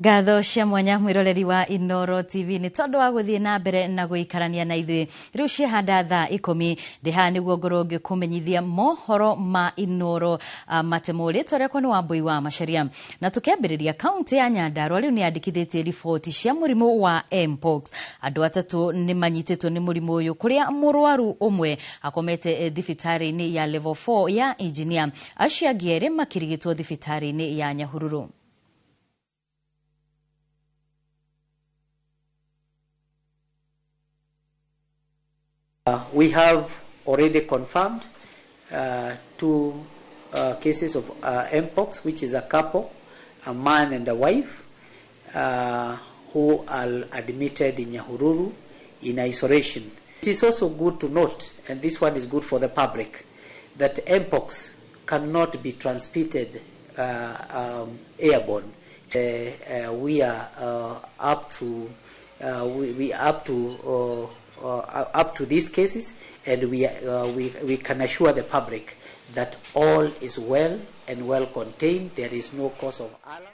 Gatho cia mwanya mwiroreri wa Inoro TV ni tondu wa guthie na mbere na guikarania na ithui riu cihanda thaa 10 ndiha niguo ngoro ngikumenyithia mohoro ma Inoro matemuri torekwa ni Wambui wa Macharia na tukiambiriria kaunti ya Nyandarua riu ni andikithitie ripoti cia murimu wa Mpox. Andu atatu ni manyititwo ni murimu uyu kuria murwaru umwe akomete thibitari-ini ya level 4 ya engineer acio angĩ makirigitwo thibitari-ini ya Nyahururu. We have already confirmed two cases of Mpox, which is a couple, a man and a wife, who are admitted in Nyahururu in isolation. It is also good to note, and this one is good for the public, that Mpox cannot be transmitted airborne. We are up to these cases, and we can assure the public that all is well and well contained. There is no cause of alarm.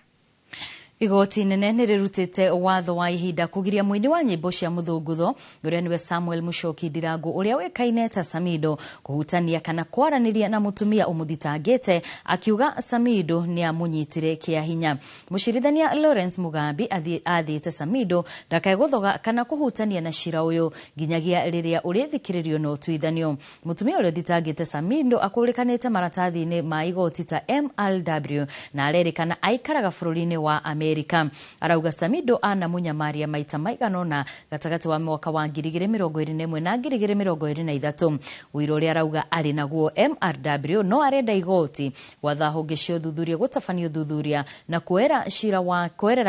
Igoti nene nirutite watho wa ihinda kugiria mwini wa nyimbo cia muthungutho uria niwe Samuel Mushoki Ndirangu uria wekaine ta Samido kuhutania kana kwaraniria na mutumia umuthitangite akiuga Samido ni amunyitire kia hinya. Mushirithania Lawrence Mugambi athite Samido ndakaiguthoga kana kuhutania na shira uyu nginyagia riria urithikiririo no tuithanio. Mutumia uria thitangite Samido akulikanite maratathi-ini ma igoti ta MLW na arerikana aikaraga bururi-ini wa Amerika. Arauga Samido ana munyamaria maita maiganona gatagati wa mwaka wa 2021 na 2023. Wiro ria arauga ari naguo MRW no arenda igoti wathaho gicio thuthuria gutafanio thuthuria na kwerera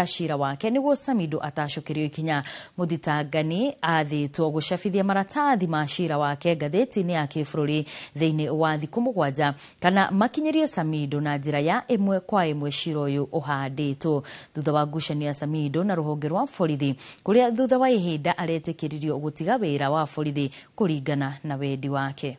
shira wake niguo Samido atashukirio ikinya. Muthitangani athitwo gucabithia maratathi ma shira wake gatheti-ini ya kibururi thiini wa thiku 7 kana makinyirio Samido na njira ya imwe kwa imwe shira uyu uhanditwo. Thutha wa ngucanio Samido na ruhonge rwa borithi kuria thutha wa ihinda aretikiririo gutiga wira wa borithi kuringana na wendi wake.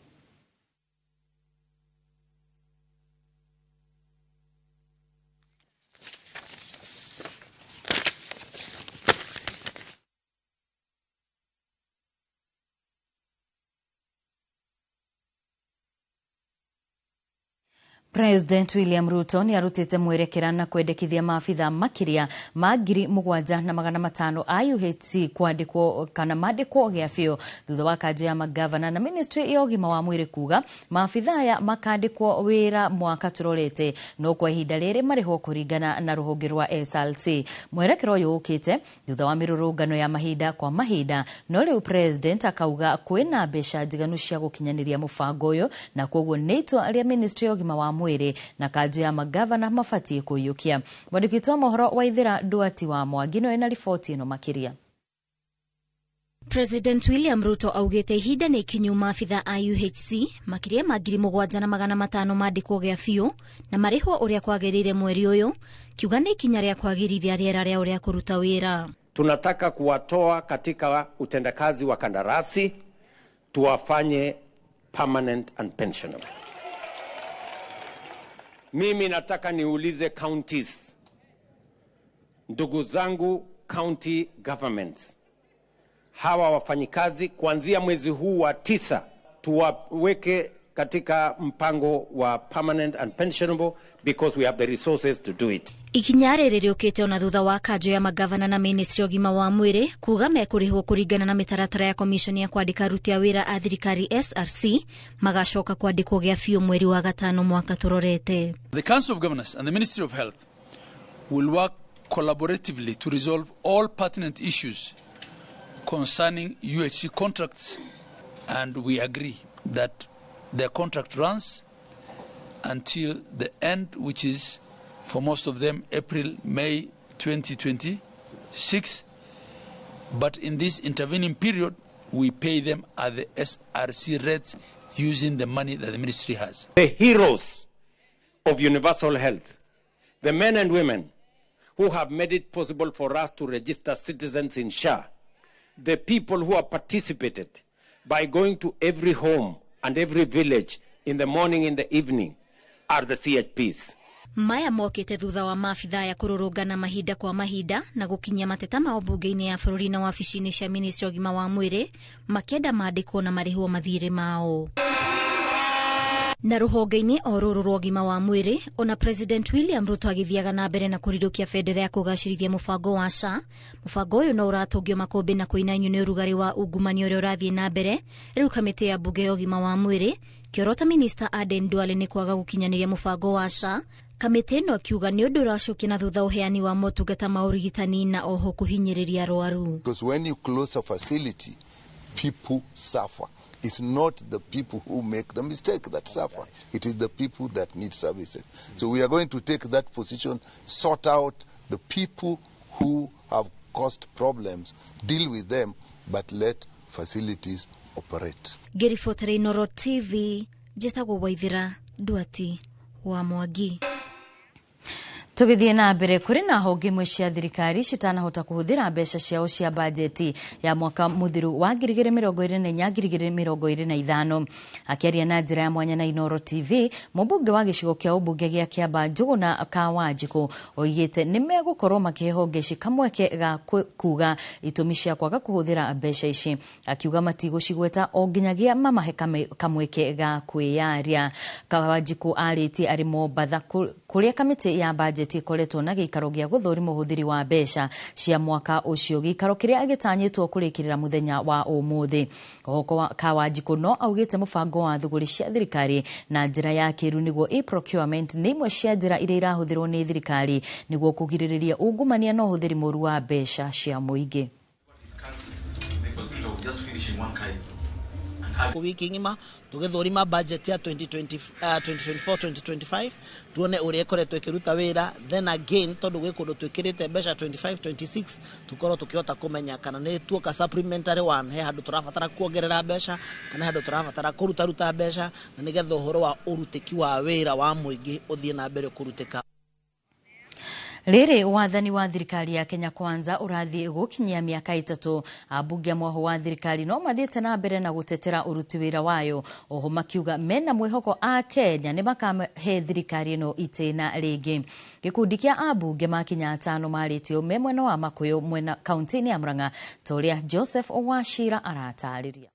President William Ruto ni arutite mwerekera na kwendekithia maafitha makiria ma 7,500 a UHC kwandikwo kana mandikwo gia fio thutha wa kanjo ya magavana na ministry ya ugima wa mwiri kuga maafitha aya makandikwo wira mwaka turorete no kwa ihinda riri marihwo kuringana na ruhonge rwa SLC. Mwerekero uyu ukite thutha wa mirurungano ya mahinda kwa mahinda no riu president akauga kwina mbeca njiganu cia gukinyaniria mubango uyu na koguo neitwa ria ministry ya ugima wa mwiri na kanjo ya magavana mafatie kuyukia. Mwandiki wa mohoro wa Ithira Duati wa Mwagino ena ripoti ino makiria. President William Ruto augete ihinda ni ikinyu maafitha a UHC makiria ma 7,500 mandikwo gia fio na marihwo uria kwagirire mweri uyu kiuga ni ikinya ria kwagirithia riera ria uria kuruta wira. Tunataka kuwatoa katika utendakazi wa kandarasi tuwafanye permanent and pensionable. Mimi nataka niulize counties, ndugu zangu county governments, hawa wafanyikazi kuanzia mwezi huu wa 9 tuwaweke katika mpango wa permanent and pensionable because we have the resources to do it. Ikinya riri riukite ona thutha wa kanjo ya magavana na ministry ugima wa mwiri kuga mekurihwo kuringana na mitaratara ya commission ya kwandika aruti a wira a thirikari SRC magacoka kwandikwo gia fio mweri wa 5 mwaka turorete. The Council of Governors and the Ministry of Health will work collaboratively to resolve all pertinent issues concerning UHC contracts, and we agree that their contract runs until the end, which is for most of them April, May 2026. But in this intervening period, we pay them at the SRC rates using the money that the ministry has. The heroes of universal health, the men and women who have made it possible for us to register citizens in SHA, the people who have participated by going to every home and every village in the morning, in the evening, are the CHPs. Maya mokite thutha wa maabitha ya kururungana mahinda kwa mahinda na gukinyia mateta mao mbunge-ini ya bururi na wabici-ini cia ministry ogima wa mwiri makienda mandikwo na marihwo mathire mao. Na ruhonge-ini o ruru rwa ugima wa mwiri ona President William Ruto agithiaga na mbere na kurirukia bendera ya kugacirithia mubango wa SHA. Mubango uyu no uratungio makombe na kuinanyo ni urugari wa ungumani uria urathie na mbere. Riu kamiti ya bunge ya ugima wa mwiri kiorota minister Aden Duale ni kwaga gukinyaniria mubango wa SHA. Kamiti no kiuga ni undu uracokia na thutha uheani wa motungata ma urigitani na oho kuhinyiriria arwaru. Because when you close a facility, people suffer. It's not the people who make the mistake that suffer. It is the people that need services. So we are going to take that position, sort out the people who have caused problems, deal with them, but let facilities operate. Gerifotere Noro TV, Jetago Waithira, Duati, wa Mwangi. Tugithie na mbere kuri na honge imwe cia thirikari citanahota kuhuthira mbeca ciao cia bajeti ya mwaka muthiru wa 2024-2025. Akiaria na njira ya mwanya na Inoro TV, mubunge wa gicigo kia ubunge gia Kiambu Njuguna Kawanjiku oigite ni megukorwo makihonge cikamweke ga kuga itumi cia kwaga kuhuthira mbeca ici. Akiuga matigũcigweta o nginyagia mamahe kamweke ga kwiyaria. Kawanjiku arĩtie ari Mombatha kuria kamiti ya bajeti ikoretwo na gĩikaro gĩa gũthũrima ũhũthĩri wa mbeca cia mwaka ũcio, gĩikaro kĩrĩa agĩtanyĩtwo kũrĩkĩrĩra mũthenya wa ũmũthĩ. Oho Kawanjiku no augĩte mũbango wa thũgũrĩ cia thirikari na njĩra ya kĩrĩu nĩguo e-procurement nĩ imwe cia njĩra iria irahũthĩrwo nĩ thirikari nĩguo kũgirĩrĩria ungumania na ũhũthĩri mũru wa mbeca cia mũingĩ. Wiki ngima tugithurima budget ya 2024-2025 tuone uria ikoretwo ikiruta wira, then again tondu gwikundu twikirite mbeca 25-26 tukoro tukihota kumenya kana ni tuoka supplementary one he handu turabatara kuongerera mbeca kana handu turabatara kuruta mbeca na nigetha uhoro wa urutiki wa wira wa muingi uthie na mbere kurutika. Rere wathani wa thirikari ya Kenya Kwanza urathie gukinyia miaka 3. Abunge amwe wa thirikari no mathiete na mbere na gutetera uruti wira wayo. Oho makiuga mena mwihoko a Kenya ni makahe thirikari no itena ringi. Gikundi kia abunge makinya 5 maritio me mwena wa Makuyu mwena kaunti ya Murang'a toria Joseph Owashira aratariria.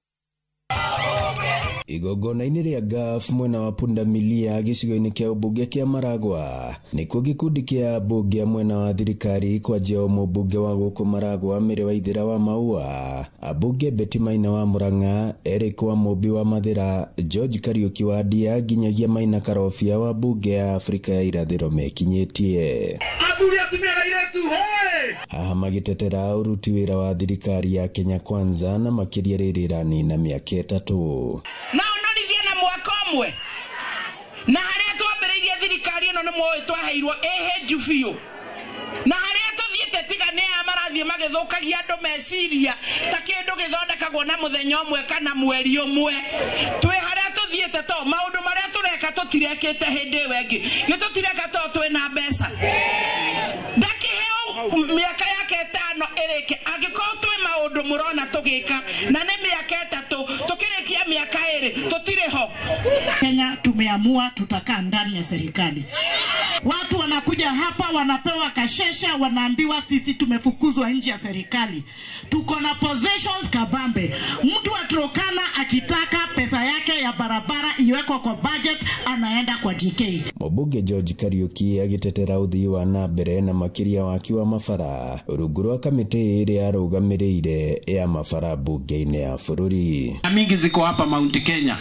Igogona-inĩ rĩa GAF mwena wa Pundamilia gĩcigo-inĩ kĩa ũmbunge kĩa Maragwa nĩkuo gĩkundi kĩa mbunge mwena wa thirikari kwanjia mũmbunge wa gũkũ Maragwa Mĩrĩ Waithĩra wa Maua, abunge Betty Maina wa Murang'a, Eric wa Mũmbi wa Mathĩra, George Kariuki wa Ndia nginyagia Maina Karobia wa mbunge ya Afrika ya Irathĩro mekinyĩtie. Haha magĩtetera uruti wĩra wa thirikari ya Kenya Kwanza na makĩria rĩrĩ ranina mĩaka 3. Na onorithia na mwaka ũmwe na harĩa twambĩrĩirie thirikari ĩno nĩ mwoĩ twaheirwo ehenju biũ, na harĩa tũthiĩte tiga nĩ aya marathiĩ magĩthũkagia andũ meciria ta kĩndũ gĩthondekagwo na mũthenya ũmwe kana mweri ũmwe. Twĩ harĩa tũthiĩte to maũndũ marĩa tũreka tũtirekĩte hĩndĩ ĩyo ĩngĩ, gĩtũtireka to twĩna mbeca. Ndakĩheo mĩaka yake 5 ĩrĩke angĩkorwo twĩ maũndũ mũrona tũgĩka na nĩ mĩaka 3 tukirikia miaka 2 tutiriho. Kenya tumeamua tutakaa ndani ya serikali. Watu wanakuja hapa wanapewa kashesha, wanaambiwa sisi tumefukuzwa nje ya serikali. Tuko na possessions kabambe. Mtu wa Turkana akitaka pesa yake ya barabara iwekwa kwa budget anaenda kwa JK. Mũmbunge George Kariuki agitetera uthii wa na mbere na makiria waki wa mabara rungu rwa kamiti ĩrĩa yarũgamĩrĩire ya mabara bunge-inĩ ya bũrũri. Mingi ziko hapa Mount Kenya.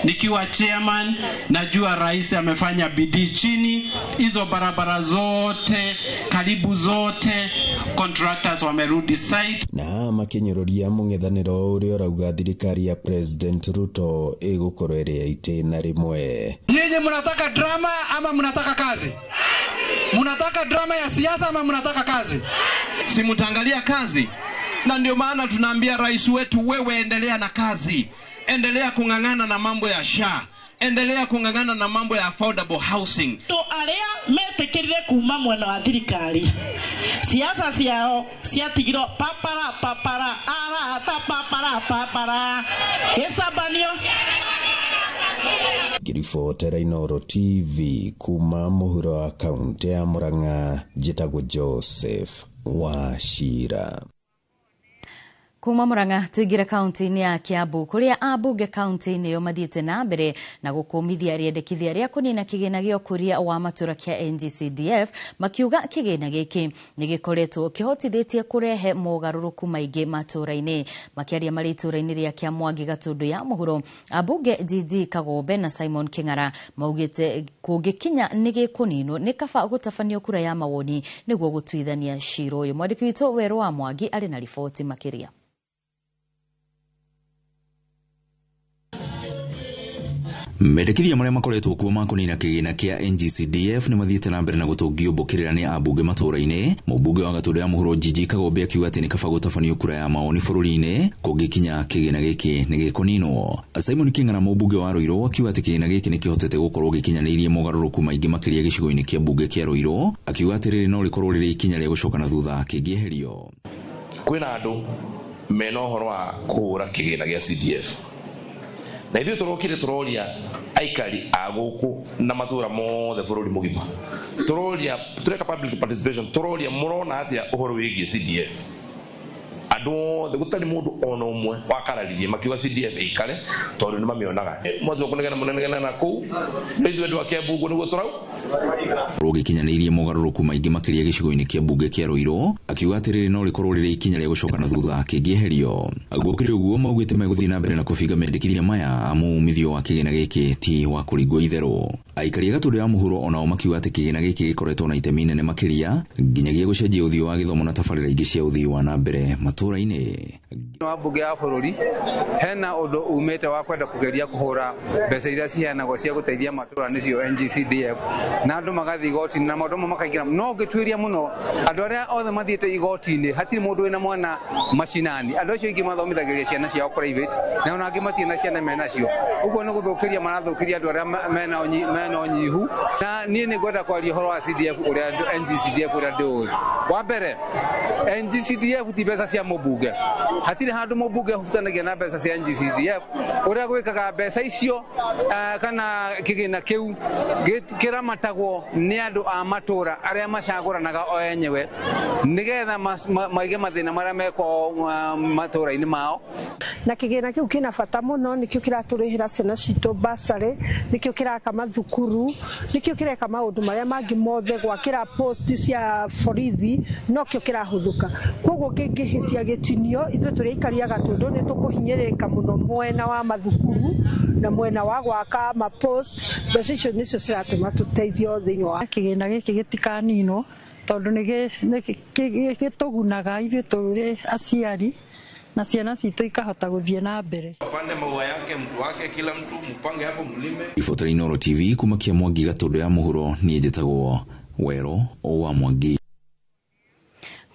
Nikiwa chairman najua rais amefanya bidii chini, hizo barabara zote karibu zote contractors wamerudi site. Na makinyũrũria mũng'ethanĩro ũrĩa ũrauga thirikari ya President Ruto ĩgũkorwo ĩrĩ ya itĩna rĩmwe. Nyinyi mnataka drama ama mnataka kazi? Mnataka drama ya siasa ama mnataka kazi? Si mtaangalia kazi. Na ndio maana tunaambia rais wetu, wewe endelea na kazi. Endelea kung'ang'ana na mambo ya SHA. Endelea kung'ang'ana na mambo ya affordable housing. To aria metekirire kuma mwena wa thirikari. Siasa ciao ciatigirwo papara arata papara. Hesabanio ngiribotera Inooro TV kuma muhuro wa kaunti ya Murang'a, njĩtagwo Joseph Wachira. Kuma Murang'a tuingira kaunti-inĩ ya Kiambu kuria abunge kaunti-inĩ yo mathiĩte na mbere na gũkũmithia rĩendekithia rĩa kũnina kĩgĩna gĩa ũkũria wa matũra kĩa NGCDF, makiuga kĩgĩna gĩkĩ nĩ gĩkoretwo kĩhotithĩtie kũrehe mogarũrũku maingĩ matũra-inĩ. Makĩaria marĩ itũra-inĩ rĩa Kĩamwangi Gatũndũ ya mũhuro, abunge Didi Kagombe na Simon Kĩng'ara maugĩte kũngĩkinya nĩ gĩkũninwo nĩ kaba gũtabanio kura ya mawoni nĩguo gũtuithania cira ũyũ. Mwandĩki witũ Werũ wa Mwangi arĩ na riboti makĩria. Mendekithia marĩa makoretwo kuo ma kũnina kĩgĩna kĩa NGCDF nĩ mathiĩte na mbere na gũtũngio mbũkĩrĩra nĩ abunge matũra-inĩ. Mũmbunge wa Gatũndũ ya mũhuro Didi Kagombe akiuga atĩ nĩ kaba gũtabanio kura ya mawoni bũrũri-inĩ kũngĩkinya kĩgĩna gĩkĩ nĩ gĩkũninwo. Simon Kĩng'ara mũmbunge wa Rũirũ akiuga atĩ kĩgĩna gĩkĩ nĩ kĩhotete gũkorwo gĩkinyanĩirie mogarũrũku maingĩ makĩria gĩcigo-inĩ kĩa mbunge kĩa Rũirũ, akiuga atĩ rĩrĩ no rĩkorwo rĩrĩ ikinya rĩa gũcoka na thutha kĩngĩeherio. Kwĩna andũ mena ũhoro wa kũhũra kĩgĩna gĩa CDF, na ithuĩ tũrokire tũroria aikari a gũkũ na matũra mothe bũrũri mũgima, tureka public participation, tũroria mũrona atĩa ũhoro wĩgiĩ CDF. Andũ othe gũtarĩ mũndũ ona ũmwe wakararirie makiuga CDF ĩikare tondũ nĩ mamĩonaga mwatũ kũnegena mũnegena na kũu na ithuĩ andũ a Kiambu nĩguo tũrau rũgĩkinyanĩirie mogarũrũku maingĩ makĩria gĩcigo-inĩ kĩa mbunge kĩa Rũirũ, akiuga atĩ rĩrĩ no rĩkorwo rĩrĩ ikinya rĩa gũcoka na thutha kĩngĩeherio. Gũkĩrĩ ũguo maugĩte megũthiĩ na mbere na kũbinga mendekithia maya amu umithio wa kĩgĩna gĩkĩ ti wa kũringwo itherũ. Aikari a Gatũndũ ya mũhuro onao makiuga atĩ kĩgĩna gĩkĩ gĩkoretwo na itemi inene makĩria nginyagia gũcenjia ũthii wa gĩthomo na tabarĩra ingĩ cia ũthii wa na mbere matũra-inĩ. Wa mbunge ya bũrũri hena ũndũ umĩte wa kwenda kũgeria kũhũra mbeca iria ciheanagwo cia gũteithia matũra nĩcio NGCDF, na andũ magathiĩ igoti-inĩ na maũndũ makaingĩra. No ngĩtuĩria mũno andũ arĩa othe mathiĩte igoti-inĩ hatirĩ mũndũ wĩna mwana macinani. Andũ acio ingĩ mathomithagĩria ciana ciao private na ona angĩ matirĩ na ciana menacio. Ũguo nĩ gũthũkĩria marathũkĩria andũ arĩa mena ũnyihu, na niĩ nĩ ngwenda kwaria ũhoro wa CDF ũrĩa NGCDF ũrĩa ndĩũĩ. Wa mbere, NGCDF ti mbeca cia mũmbunge, hatirĩ handũ mũmbunge ahutanagia na mbeca cia NGCDF. Ũrĩa gwĩkaga mbeca icio kana kĩgĩna kĩu kĩramatagwo nĩ andũ a matũra arĩa macagũranaga o enyewe nĩgetha maige mathĩna marĩa meko matũra-inĩ mao. Na kĩgĩna kĩu kĩna bata mũno, nĩkĩo kĩratũrĩhĩra ciana citũ basarĩ, nĩkĩo kĩraka mathukuru, nĩkĩo kĩreka maũndũ marĩa mangĩ mothe, gwakĩra post cia borithi nokĩo kĩrahũthũka. Koguo kĩngĩhĩtia gĩtinio, ithuĩ tũrĩ aikari a Gatũndũ nĩ tũkũhinyĩrĩka mũno mwena wa mathukuru na mwena wa gwaka mapost. Mbeca icio nĩcio ciratũma tũteithio thĩinĩ wa kĩgĩna gĩkĩ gĩtikaninwo tondũ nĩ gĩtũgunaga ithuĩ tũrĩ aciari na ciana citũ ikahota gũthiĩ na mbere. Pande maua yake mtu wake, kila mtu mpange hapo mlime. Riboti Inooro TV kuma Kĩamwangi Gatũndũ ya mũhuro, niĩ njĩtagwo Werũ wa Mwangi.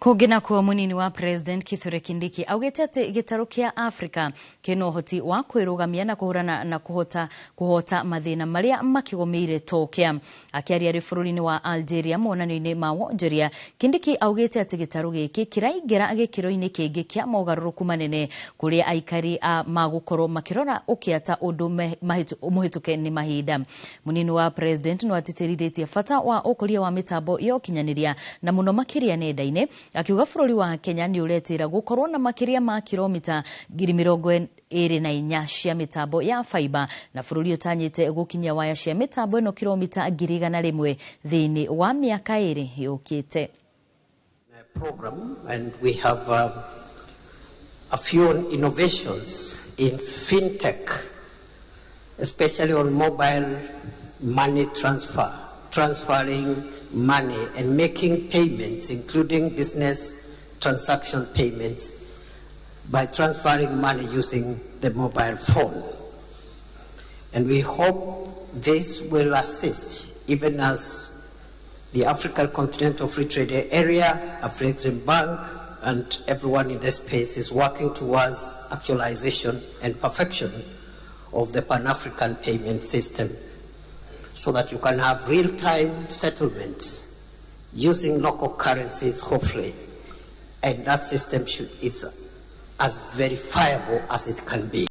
Kũngĩna kuo mũnini wa President Kithure Kindiki augĩte atĩ gĩtarũ kĩa Afrika kĩna ũhoti wa kwĩrũgamia na kũhũrana na kũhota mathĩna marĩa makĩgũmĩire Tokyo. Akĩaria arĩ bũrũri-inĩ wa Algeria monanio-inĩ ma wonjoria, Kindiki augĩte atĩ gĩtarũ gĩkĩ kĩraingĩra gĩkĩro-inĩ kĩngĩ kĩa mogarũrũku manene kũrĩa aikari magũkorwo makĩrora ũkĩata ũndũ mũhĩtũke nĩ mahinda. Mũnini wa President no atĩtĩrithĩtie bata wa ũkũria wa mĩtambo ya ũkinyanĩria na mũno makĩria nenda-inĩ, akiuga bũrũri wa Kenya nĩ ũretĩra gũkorwo na makĩria ma kilomita 24 cia mĩtambo ya fiber, na bũrũri ũtanyĩte gũkinya waya cia mĩtambo ĩno kilomita 100,000 thĩinĩ wa mĩaka 2 yũkĩte. Program, and we have a few innovations in fintech, especially on mobile money transferring money and making payments, including business transaction payments, by transferring money using the mobile phone. And we hope this will assist, even as the African Continental Free Trade Area, Afreximbank, and everyone in this space is working towards actualization and perfection of the Pan-African payment system, so that you can have real-time settlements using local currencies, hopefully, and that system is as verifiable as it can be.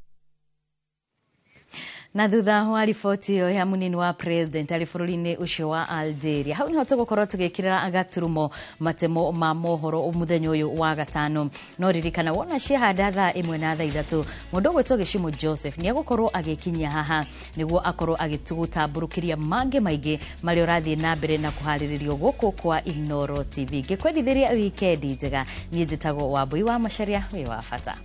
Na thutha wa riboti iyo ya munini wa president ali bururi-ini ucio wa Algeria hau niho tugukorwo tugikirira agaturumo matemo ma mohoro umuthenya uyu wa gatano no ririkana wona cihanda thaa 1 na thaa 3 mundu gwitwo Gishimo Joseph ni agukorwo agikinyia haha niguo akorwo agitugutamburukiria mange maige mari urathie na mbere na kuhariririo guku kwa Inooro TV. Gikwendithiria weekend njega ni njitagwo Wambui wa Macharia wi wa bata.